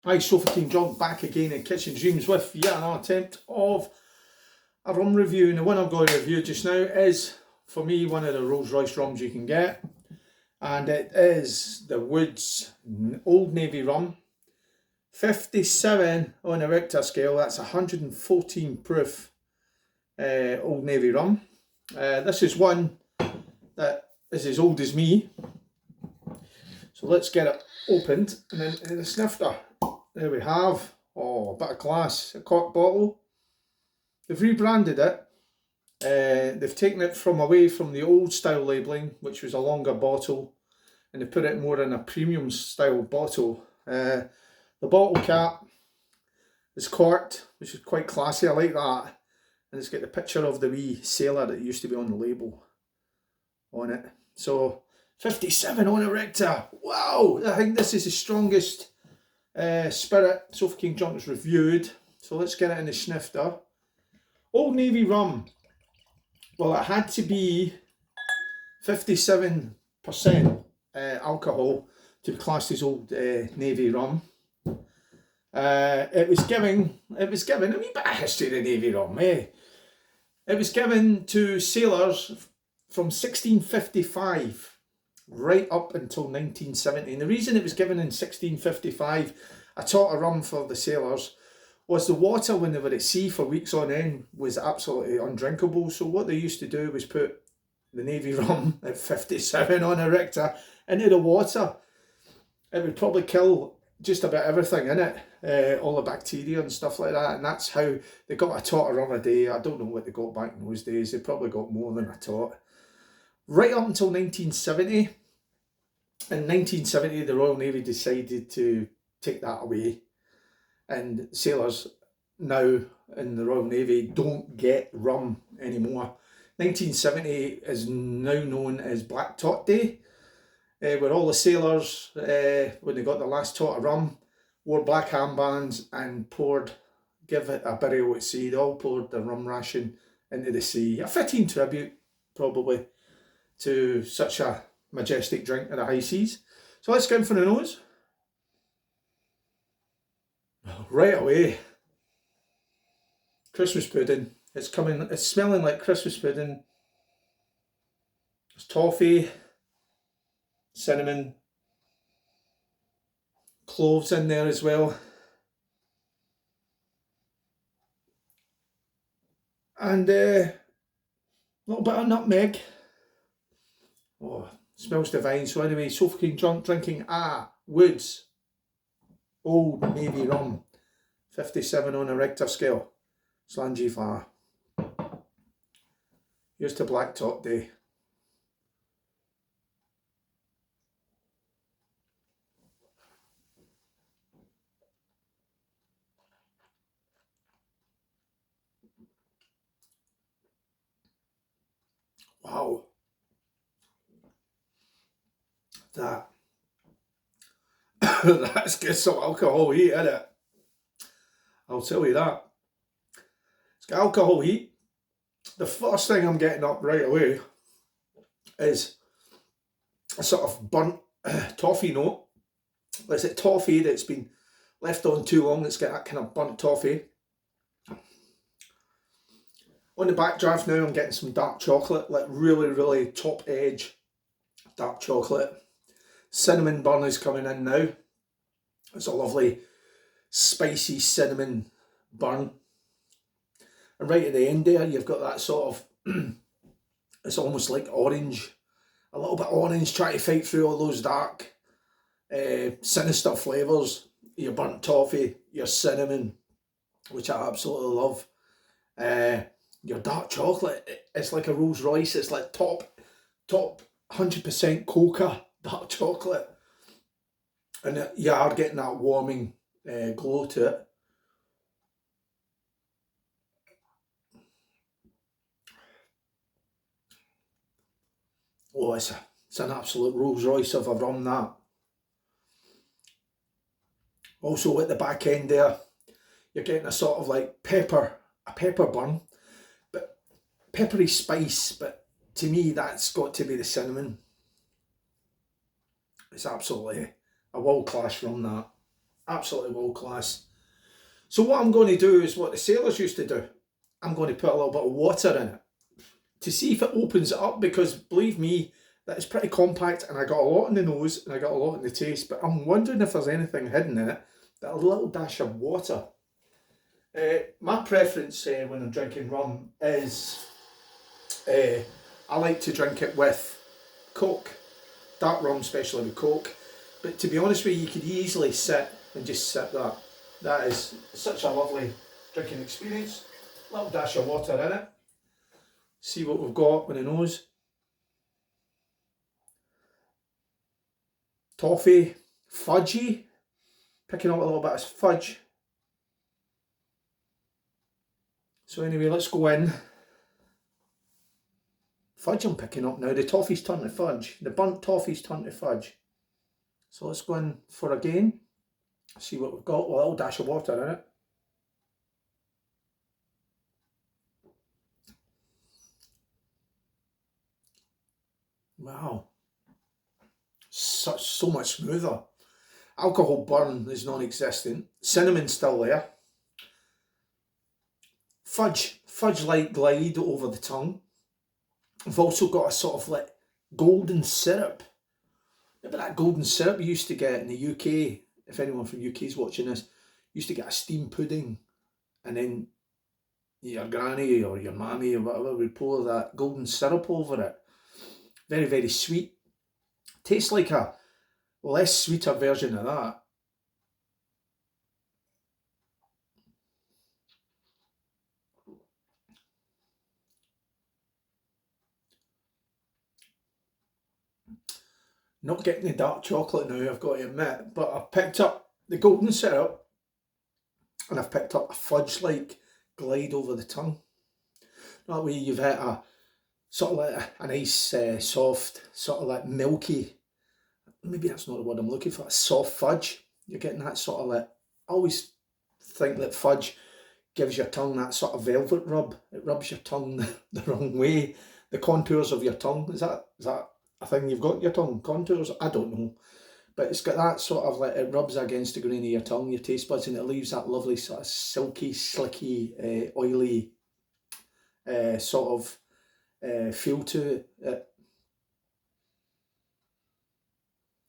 Hi, Sofa King John back again in Kitchen Dreams with yet another attempt of a rum review. And the one I'm going to review just now is, for me, one of the Rolls Royce rums you can get. And it is the Woods Old Navy rum. 57 on a Richter scale, that's 114 proof Old Navy rum. This is one that is as old as me. So let's get it opened and then in the snifter. There we have, a bit of glass, a cork bottle. They've rebranded it. They've taken it away from the old style labelling, which was a longer bottle, and they put it more in a premium style bottle. The bottle cap is corked, which is quite classy. I like that. And it's got the picture of the wee sailor that used to be on the label on it. So 57 on a Richter. Wow! I think this is the strongest spirit Sofa King John has reviewed. So let's get it in the snifter. Old Navy rum. Well, it had to be 57% alcohol to be classed as Old Navy rum. It was given a wee bit of history of the Navy rum, eh? It was given to sailors from 1655 right up until 1970. And the reason it was given in 1655, a tot of rum for the sailors, was the water when they were at sea for weeks on end was absolutely undrinkable. So what they used to do was put the Navy rum at 57 on a Richter into the water. It would probably kill just about everything in it, all the bacteria and stuff like that. And that's how they got a tot of rum a day. I don't know what they got back in those days. They probably got more than a tot. Right up until 1970. In 1970, the Royal Navy decided to take that away. And sailors now in the Royal Navy don't get rum anymore. 1970 is now known as Black Tot Day, where all the sailors, when they got the last tot of rum, wore black armbands and give it a burial at sea. They all poured the rum ration into the sea. A fitting tribute, probably, to such a majestic drink in the high seas. So let's get in for the nose. Right away, Christmas pudding. It's smelling like Christmas pudding. There's toffee, cinnamon, cloves in there as well. And a little bit of nutmeg. Oh, smells divine. So anyway, Sofa King John drinking Woods Old Navy rum. 57 on a Richter scale. Slangy far. Here's to Black Tot Day. Wow. That's got some alcohol heat in it. I'll tell you that. It's got alcohol heat. The first thing I'm getting up right away is a sort of burnt toffee note. Is it toffee that's been left on too long? It's got that kind of burnt toffee. On the back draft now, I'm getting some dark chocolate, like really, really top edge dark chocolate. Cinnamon burn is coming in now. It's a lovely spicy cinnamon burn. And right at the end there, you've got that sort of, it's almost like orange, a little bit orange, trying to fight through all those dark, sinister flavours. Your burnt toffee, your cinnamon, which I absolutely love. Your dark chocolate, it's like a Rolls Royce. It's like top 100% coca dark chocolate. And you are getting that warming glow to it. Oh, it's an absolute Rolls Royce of a rum, that. Also at the back end there, you're getting a sort of like a pepper burn, but peppery spice, but to me that's got to be the cinnamon. It's absolutely a world class rum, that. Absolutely world class. So what I'm going to do is what the sailors used to do. I'm going to put a little bit of water in it to see if it opens it up, because believe me, that is pretty compact and I got a lot in the nose and I got a lot in the taste, but I'm wondering if there's anything hidden in it. That a little dash of water. My preference when I'm drinking rum is I like to drink it with Coke, dark rum especially with Coke, but to be honest with you, you could easily sit and just sip that. That is such a lovely drinking experience. Little dash of water in it. See what we've got with the nose. Toffee, fudgy, picking up a little bit of fudge. So anyway, let's go in. Fudge I'm picking up now. The toffee's turned to fudge. The burnt toffee's turned to fudge. So let's go in for again. See what we've got. Well, a little dash of water in it. Wow. So much smoother. Alcohol burn is non-existent. Cinnamon's still there. Fudge-like glide over the tongue. I've also got a sort of like golden syrup. Remember that golden syrup you used to get in the UK? If anyone from UK is watching this, you used to get a steamed pudding, and then your granny or your mammy or whatever would pour that golden syrup over it. Very, very sweet. Tastes like a less sweeter version of that. Not getting the dark chocolate now, I've got to admit, but I've picked up the golden syrup and I've picked up a fudge-like glide over the tongue. That way you've had a sort of like a nice soft, sort of like milky, maybe that's not the word I'm looking for, a soft fudge. You're getting that sort of like, I always think that fudge gives your tongue that sort of velvet rub. It rubs your tongue the wrong way. The contours of your tongue, is that a thing you've got in your tongue? Contours? I don't know. But it's got that sort of like, it rubs against the grain of your tongue, your taste buds, and it leaves that lovely sort of silky, slicky, oily sort of feel to it.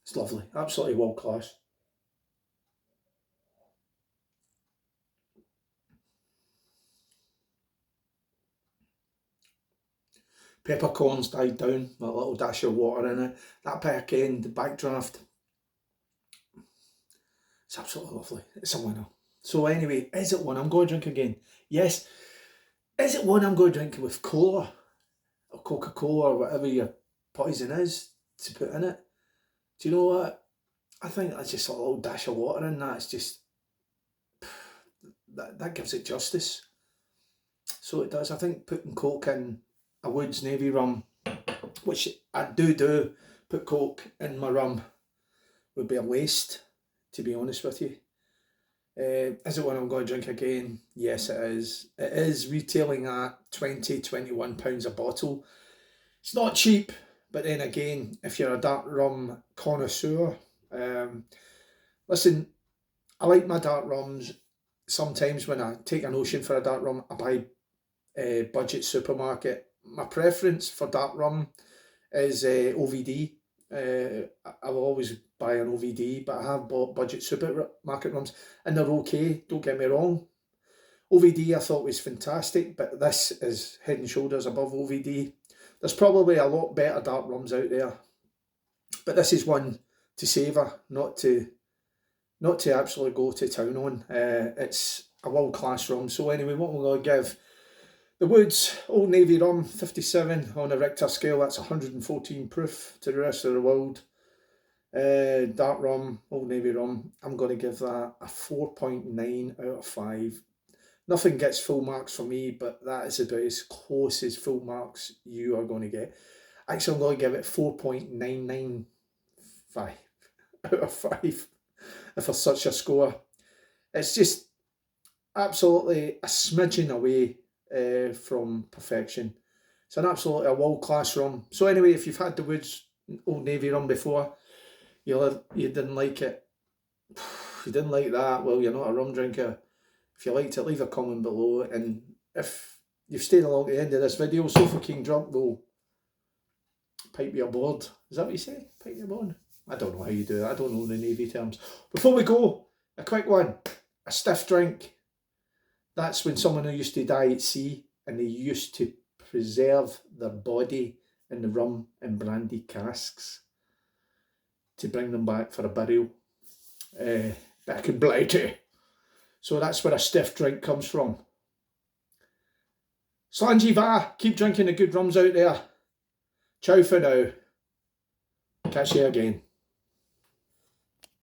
It's lovely, absolutely world class. Peppercorns died down with a little dash of water in it. That back end, the backdraft, it's absolutely lovely. It's a winner. So anyway, is it one I'm going to drink again? Yes. Is it one I'm going to drink with cola or Coca-Cola or whatever your poison is to put in it? Do you know what? I think that's just a little dash of water in that. It's just, that gives it justice. So it does. I think putting Coke in a Woods Navy rum, which I do put Coke in my rum, would be a waste, to be honest with you. Is it one I'm going to drink again? Yes, it is. It is retailing at £21 a bottle. It's not cheap, but then again, if you're a dark rum connoisseur, listen, I like my dark rums. Sometimes when I take a notion for a dark rum, I buy budget supermarket. My preference for dark rum is OVD. I will always buy an OVD, but I have bought budget supermarket rums and they're okay, don't get me wrong. OVD I thought was fantastic, but this is head and shoulders above OVD. There's probably a lot better dark rums out there, but this is one to savour, not to absolutely go to town on. It's a world class rum. So anyway, what we're going to give the Woods Old Navy rum, 57 on a Richter scale, that's 114 proof to the rest of the world. Dark rum, Old Navy rum, I'm going to give that a 4.9 out of 5. Nothing gets full marks for me, but that is about as close as full marks you are going to get. Actually, I'm going to give it 4.995 out of 5 if there's such a score. It's just absolutely a smidgen away from perfection. It's an absolutely a world class rum. So anyway, if you've had the Woods Old Navy rum before, you didn't like it, If you didn't like that, well, you're not a rum drinker. If you liked it, leave a comment below. And if you've stayed along to the end of this video, Sofa King Drunk will pipe you aboard. Is that what you say? Pipe you aboard? I don't know how you do that. I don't know the Navy terms. Before we go, a quick one. A stiff drink. That's when someone who used to die at sea and they used to preserve their body in the rum and brandy casks to bring them back for a burial back in Blighty. So that's where a stiff drink comes from. Slangy va, keep drinking the good rums out there. Ciao for now. Catch you again.